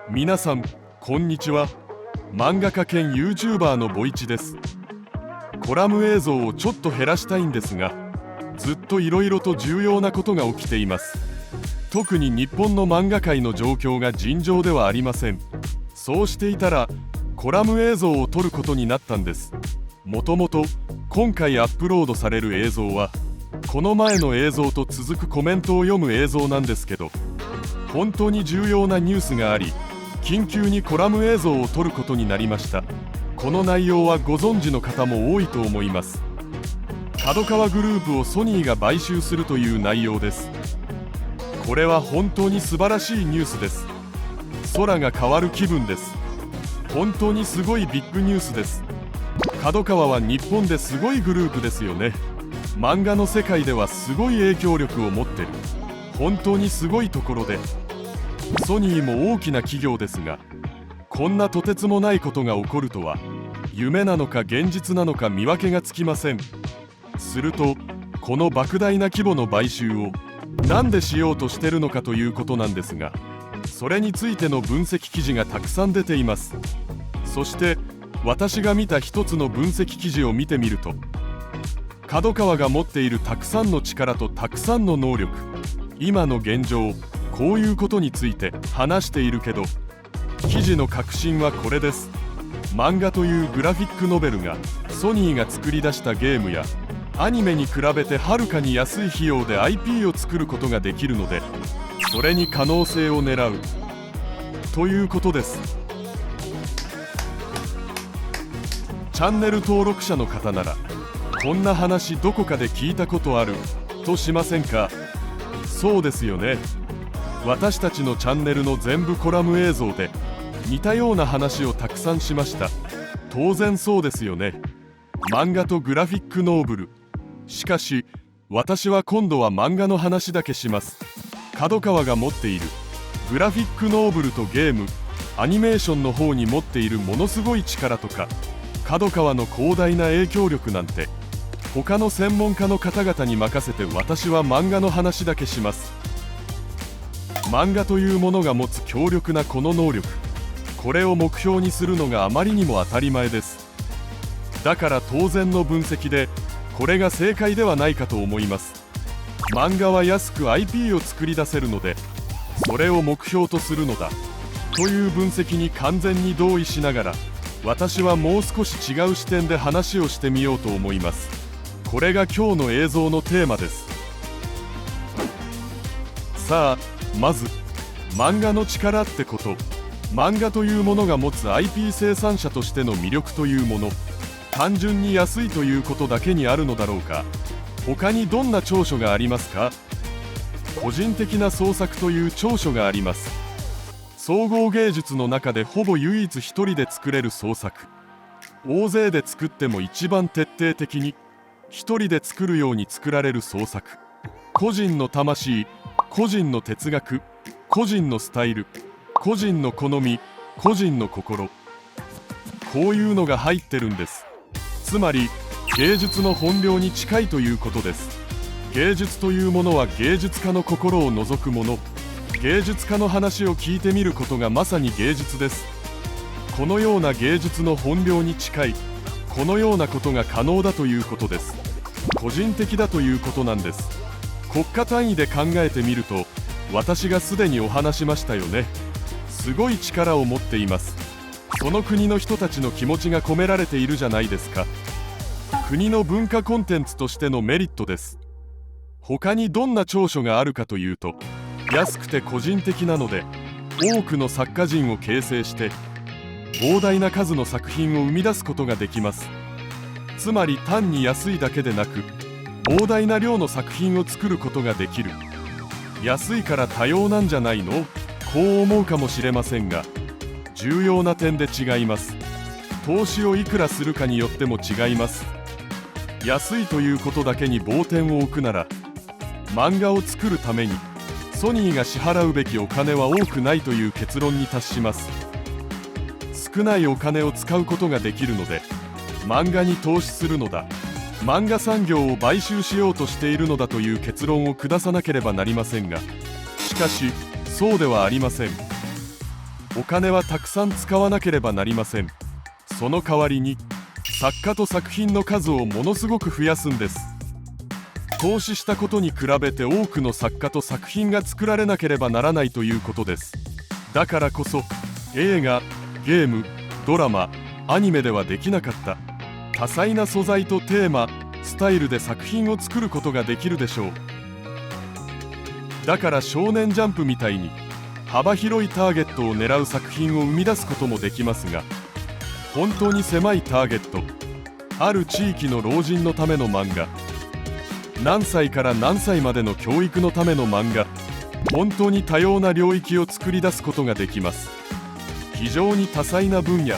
皆さんこんにちは。漫画家兼 YouTuber のボイチです。コラム映像をちょっと減らしたいんですが、ずっといろいろと重要なことが起きています。特に日本の漫画界の状況が尋常ではありません。そうしていたらコラム映像を撮ることになったんです。もともと今回アップロードされる映像はこの前の映像と続くコメントを読む映像なんですけど、本当に重要なニュースがあり、緊急にコラム映像を撮ることになりました。この内容はご存知の方も多いと思います。角川グループをソニーが買収するという内容です。これは本当に素晴らしいニュースです。空が変わる気分です。本当にすごいビッグニュースです。角川は日本ですごいグループですよね。漫画の世界ではすごい影響力を持ってる。本当にすごいところで、ソニーも大きな企業ですが、こんなとてつもないことが起こるとは夢なのか現実なのか見分けがつきません。するとこの莫大な規模の買収をなんでしようとしてるのかということなんですが、それについての分析記事がたくさん出ています。そして私が見た一つの分析記事を見てみると、角川が持っているたくさんの力とたくさんの能力、今の現状、こういうことについて話しているけど、記事の核心はこれです。漫画というグラフィックノベルがソニーが作り出したゲームやアニメに比べてはるかに安い費用で IP を作ることができるので、それに可能性を狙うということです。チャンネル登録者の方ならこんな話どこかで聞いたことあるとしませんか？そうですよね。私たちのチャンネルの全部コラム映像で似たような話をたくさんしました。当然そうですよね。漫画とグラフィックノーブル。しかし私は今度は漫画の話だけします。角川が持っているグラフィックノーブルとゲーム、アニメーションの方に持っているものすごい力とか、角川の広大な影響力なんて他の専門家の方々に任せて、私は漫画の話だけします。漫画というものが持つ強力なこの能力、これを目標にするのがあまりにも当たり前です。だから当然の分析でこれが正解ではないかと思います。漫画は安く IP を作り出せるので、それを目標とするのだという分析に完全に同意しながら、私はもう少し違う視点で話をしてみようと思います。これが今日の映像のテーマです。さあ、まず漫画の力ってこと、漫画というものが持つ IP 生産者としての魅力というもの、単純に安いということだけにあるのだろうか。他にどんな長所がありますか？個人的な創作という長所があります。総合芸術の中でほぼ唯一一人で作れる創作。大勢で作っても一番徹底的に一人で作るように作られる創作。個人の魂、個人の哲学、個人のスタイル、個人の好み、個人の心、こういうのが入ってるんです。つまり芸術の本領に近いということです。芸術というものは芸術家の心を覗くもの。芸術家の話を聞いてみることがまさに芸術です。このような芸術の本領に近い、このようなことが可能だということです。個人的だということなんです。国家単位で考えてみると、私がすでにお話しましたよね。すごい力を持っています。その国の人たちの気持ちが込められているじゃないですか。国の文化コンテンツとしてのメリットです。他にどんな長所があるかというと、安くて個人的なので多くの作家陣を形成して膨大な数の作品を生み出すことができます。つまり単に安いだけでなく、膨大な量の作品を作ることができる。安いから多様なんじゃないのこう思うかもしれませんが、重要な点で違います。投資をいくらするかによっても違います。安いということだけに棒点を置くなら、漫画を作るためにソニーが支払うべきお金は多くないという結論に達します。少ないお金を使うことができるので漫画に投資するのだ、漫画産業を買収しようとしているのだという結論を下さなければなりませんが、しかしそうではありません。お金はたくさん使わなければなりません。その代わりに作家と作品の数をものすごく増やすんです。投資したことに比べて多くの作家と作品が作られなければならないということです。だからこそ映画、ゲーム、ドラマ、アニメではできなかった多彩な素材とテーマ、スタイルで作品を作ることができるでしょう。だから少年ジャンプみたいに幅広いターゲットを狙う作品を生み出すこともできますが、本当に狭いターゲット、ある地域の老人のための漫画、何歳から何歳までの教育のための漫画、本当に多様な領域を作り出すことができます。非常に多彩な分野、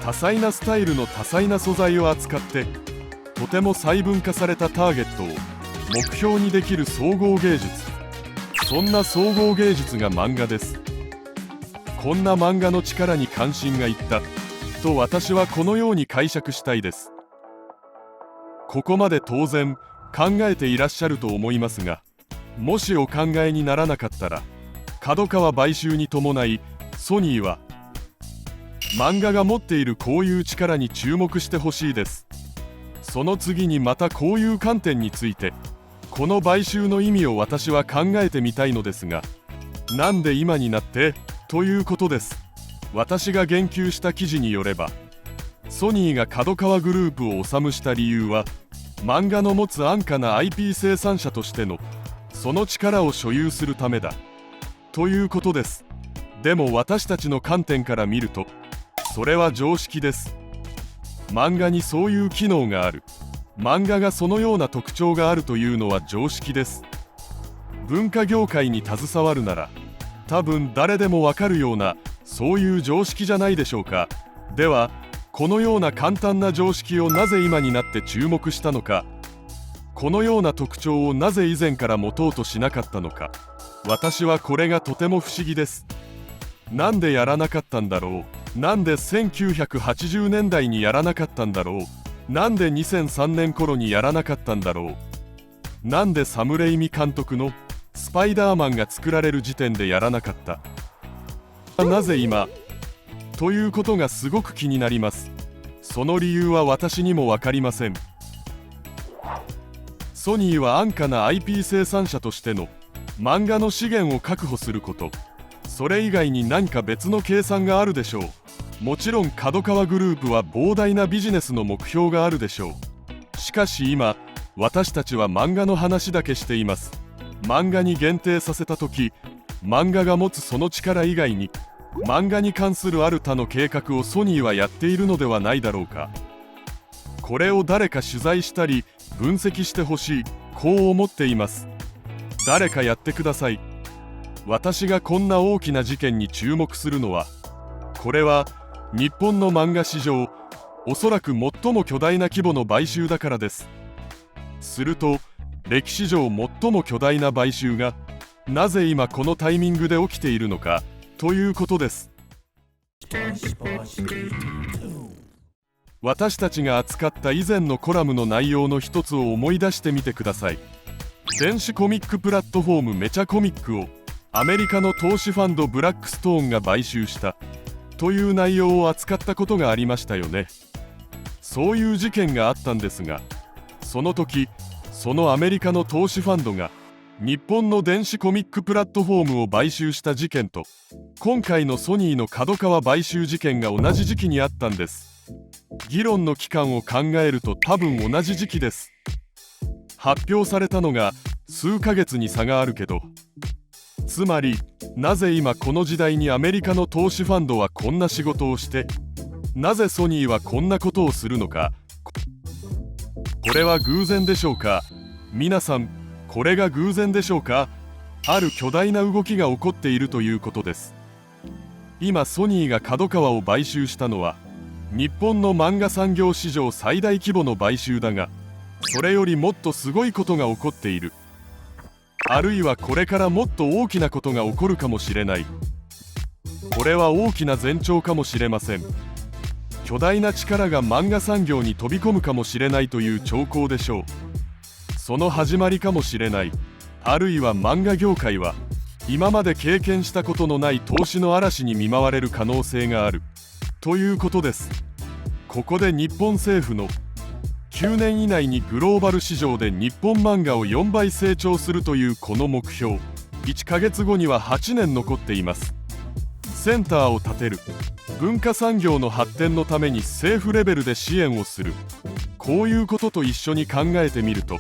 多彩なスタイルの多彩な素材を扱って、とても細分化されたターゲットを目標にできる総合芸術、そんな総合芸術が漫画です。こんな漫画の力に関心がいったと私はこのように解釈したいです。ここまで当然考えていらっしゃると思いますが、もしお考えにならなかったら、角川買収に伴いソニーは漫画が持っているこういう力に注目してほしいです。その次にまたこういう観点についてこの買収の意味を私は考えてみたいのですが、なんで今になってということです。私が言及した記事によれば、ソニーが角川グループを治した理由は、漫画の持つ安価な IP 生産者としてのその力を所有するためだということです。でも私たちの観点から見るとそれは常識です。漫画にそういう機能がある、漫画がそのような特徴があるというのは常識です。文化業界に携わるなら多分誰でもわかるようなそういう常識じゃないでしょうか。ではこのような簡単な常識をなぜ今になって注目したのか、このような特徴をなぜ以前から持とうとしなかったのか、私はこれがとても不思議です。なんでやらなかったんだろう、なんで1980年代にやらなかったんだろう、なんで2003年頃にやらなかったんだろう、なんでサム・レイミ監督のスパイダーマンが作られる時点でやらなかった、なぜ今ということがすごく気になります。その理由は私にも分かりません。ソニーは安価な IP 生産者としての漫画の資源を確保すること、それ以外に何か別の計算があるでしょう。もちろん角川グループは膨大なビジネスの目標があるでしょう。しかし今私たちは漫画の話だけしています。漫画に限定させた時、漫画が持つその力以外に漫画に関するある他の計画をソニーはやっているのではないだろうか。これを誰か取材したり分析してほしい、こう思っています。誰かやってください。私がこんな大きな事件に注目するのは、これは日本の漫画史上おそらく最も巨大な規模の買収だからです。すると歴史上最も巨大な買収がなぜ今このタイミングで起きているのかということです。私たちが扱った以前のコラムの内容の一つを思い出してみてください。電子コミックプラットフォームメチャコミックをアメリカの投資ファンドブラックストーンが買収したという内容を扱ったことがありましたよね。そういう事件があったんですが、その時そのアメリカの投資ファンドが日本の電子コミックプラットフォームを買収した事件と今回のソニーの角川買収事件が同じ時期にあったんです。議論の期間を考えると多分同じ時期です。発表されたのが数ヶ月に差があるけど、つまりなぜ今この時代にアメリカの投資ファンドはこんな仕事をして、なぜソニーはこんなことをするのか。これは偶然でしょうか。皆さん、これが偶然でしょうか。ある巨大な動きが起こっているということです。今ソニーが角川を買収したのは日本の漫画産業史上最大規模の買収だが、それよりもっとすごいことが起こっている。あるいはこれからもっと大きなことが起こるかもしれない。これは大きな前兆かもしれません。巨大な力が漫画産業に飛び込むかもしれないという兆候でしょう。その始まりかもしれない。あるいは漫画業界は今まで経験したことのない投資の嵐に見舞われる可能性があるということです。ここで日本政府の9年以内にグローバル市場で日本漫画を4倍成長するというこの目標、1ヶ月後には8年残っています。センターを建てる、文化産業の発展のために政府レベルで支援をする、こういうことと一緒に考えてみると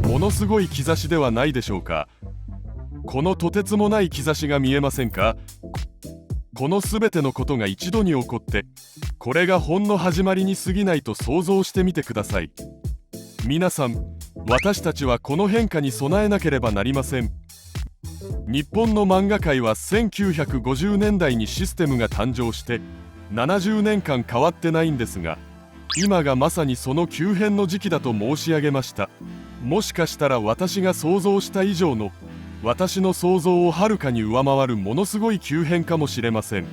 ものすごい兆しではないでしょうか。このとてつもない兆しが見えませんか。このすべてのことが一度に起こって、これがほんの始まりに過ぎないと想像してみてください。皆さん、私たちはこの変化に備えなければなりません。日本の漫画界は1950年代にシステムが誕生して70年間変わってないんですが、今がまさにその急変の時期だと申し上げました。もしかしたら私が想像した以上の、私の想像をはるかに上回るものすごい急変かもしれません。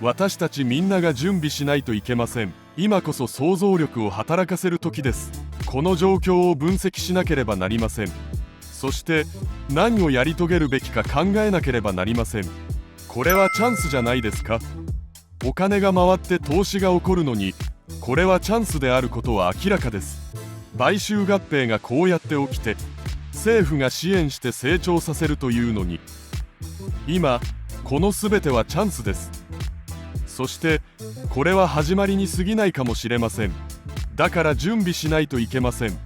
私たちみんなが準備しないといけません。今こそ想像力を働かせる時です。この状況を分析しなければなりません。そして何をやり遂げるべきか考えなければなりません。これはチャンスじゃないですか。お金が回って投資が起こるのに、これはチャンスであることは明らかです。買収合併がこうやって起きて、政府が支援して成長させるというのに、今この全てはチャンスです。そしてこれは始まりに過ぎないかもしれません。だから準備しないといけません。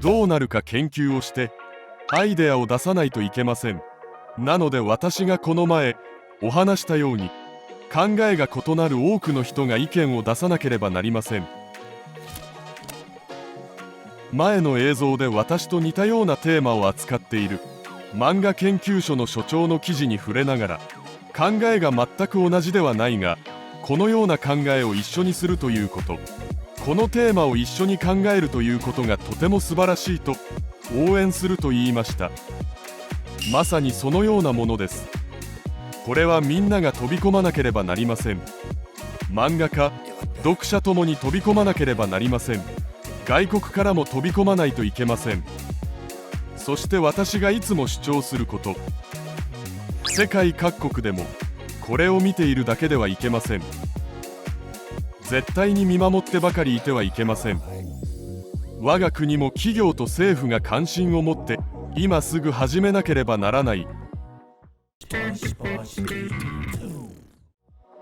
どうなるか研究をしてアイデアを出さないといけません。なので私がこの前お話したように、考えが異なる多くの人が意見を出さなければなりません。前の映像で私と似たようなテーマを扱っている漫画研究所の所長の記事に触れながら、考えが全く同じではないがこのような考えを一緒にするということ、このテーマを一緒に考えるということがとても素晴らしいと応援すると言いました。まさにそのようなものです。これはみんなが飛び込まなければなりません。漫画家、読者ともに飛び込まなければなりません。外国からも飛び込まないといけません。そして私がいつも主張すること、世界各国でもこれを見ているだけではいけません。絶対に見守ってばかりいてはいけません。我が国も企業と政府が関心を持って今すぐ始めなければならない。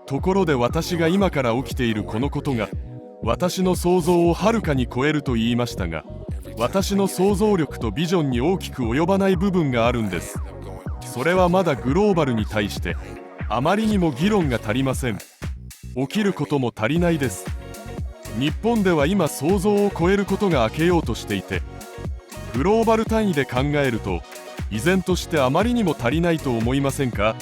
ところで私が今から起きているこのことが私の想像をはるかに超えると言いましたが、私の想像力とビジョンに大きく及ばない部分があるんです。それはまだグローバルに対してあまりにも議論が足りません。起きることも足りないです。日本では今想像を超えることが明けようとしていて、グローバル単位で考えると依然としてあまりにも足りないと思いませんか。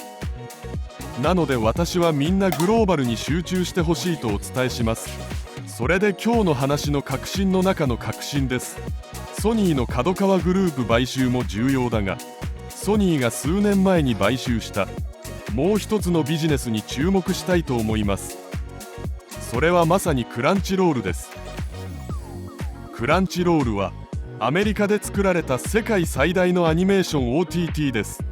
なので私はみんなグローバルに集中してほしいとお伝えします。それで今日の話の核心の中の核心です。ソニーの角川グループ買収も重要だが、ソニーが数年前に買収したもう一つのビジネスに注目したいと思います。それはまさにクランチロールです。クランチロールはアメリカで作られた世界最大のアニメーション OTT です。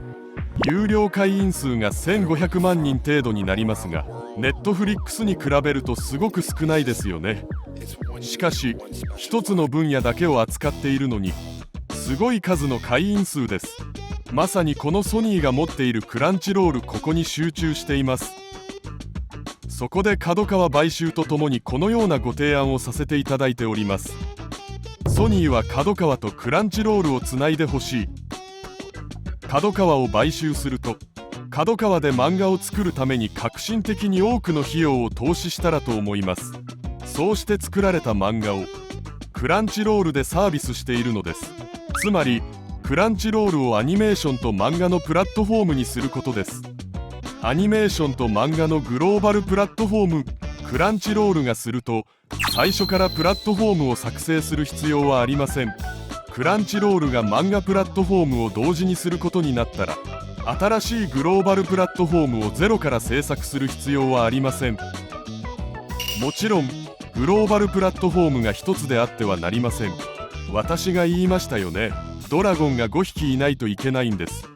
有料会員数が1500万人程度になりますが、ネットフリックスに比べるとすごく少ないですよね。しかし一つの分野だけを扱っているのにすごい数の会員数です。まさにこのソニーが持っているクランチロール、ここに集中しています。そこで角川買収とともにこのようなご提案をさせていただいております。ソニーは角川とクランチロールをつないでほしい。角川を買収すると角川で漫画を作るために革新的に多くの費用を投資したらと思います。そうして作られた漫画をクランチロールでサービスしているのです。つまりククランチロールをアニメーションと漫画のプラットフォームにすることです。アニメーションと漫画のグローバルプラットフォーム、クランチロールがすると、最初からプラットフォームを作成する必要はありません。クランチロールが漫画プラットフォームを同時にすることになったら、新しいグローバルプラットフォームをゼロから制作する必要はありません。もちろんグローバルプラットフォームが一つであってはなりません。私が言いましたよね。ドラゴンが5匹いないといけないんです。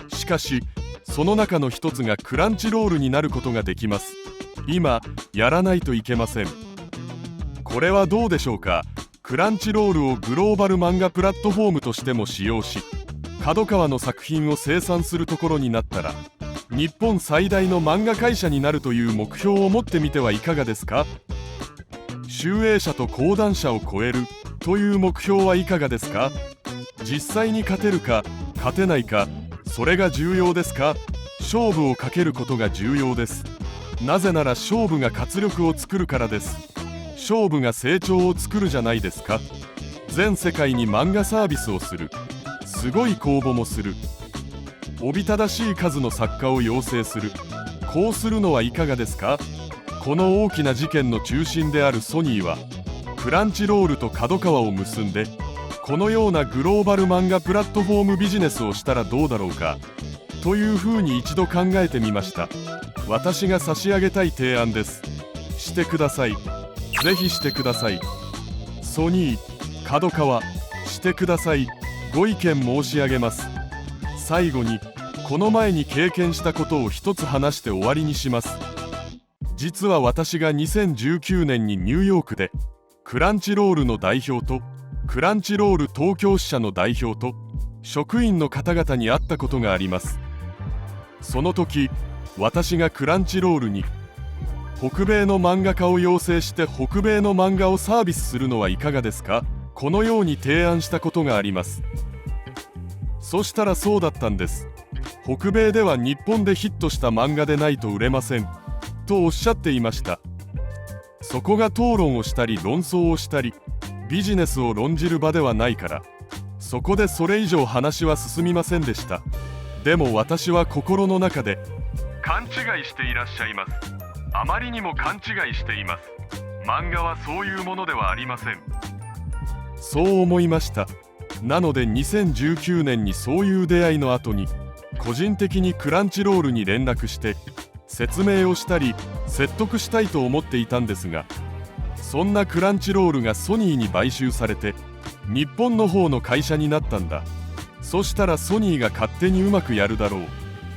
しかしその中の一つがクランチロールになることができます。今やらないといけません。これはどうでしょうか。クランチロールをグローバル漫画プラットフォームとしても使用し、角川の作品を生産するところになったら、日本最大の漫画会社になるという目標を持ってみてはいかがですか。集英社と講談社を超えるという目標はいかがですか。実際に勝てるか勝てないか、それが重要ですか。勝負をかけることが重要です。なぜなら勝負が活力を作るからです。勝負が成長を作るじゃないですか。全世界に漫画サービスをする。すごい公募もする。おびただしい数の作家を養成する。こうするのはいかがですか。この大きな事件の中心であるソニーはクランチロールと角川を結んで、このようなグローバル漫画プラットフォームビジネスをしたらどうだろうかというふうに一度考えてみました。私が差し上げたい提案です。してください。ぜひしてください。ソニー、角川、してください。ご意見申し上げます。最後にこの前に経験したことを一つ話して終わりにします。実は私が2019年にニューヨークでクランチロールの代表とクランチロール東京支社の代表と職員の方々に会ったことがあります。その時私がクランチロールに北米の漫画家を養成して北米の漫画をサービスするのはいかがですか、このように提案したことがあります。そしたらそうだったんです。北米では日本でヒットした漫画でないと売れませんとおっしゃっていました。そこが討論をしたり論争をしたりビジネスを論じる場ではないから、そこでそれ以上話は進みませんでした。でも私は心の中で勘違いしていらっしゃいます。あまりにも勘違いしています。漫画はそういうものではありません。そう思いました。なので2019年にそういう出会いの後に個人的にクランチロールに連絡して説明をしたり説得したいと思っていたんですが、そんなクランチロールがソニーに買収されて日本の方の会社になったんだ。そしたらソニーが勝手にうまくやるだろう、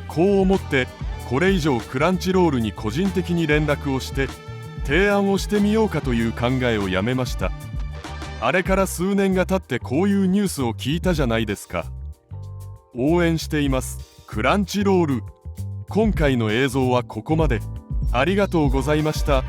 こう思ってこれ以上クランチロールに個人的に連絡をして提案をしてみようかという考えをやめました。あれから数年が経ってこういうニュースを聞いたじゃないですか。応援しています、クランチロール。今回の映像はここまで。ありがとうございました。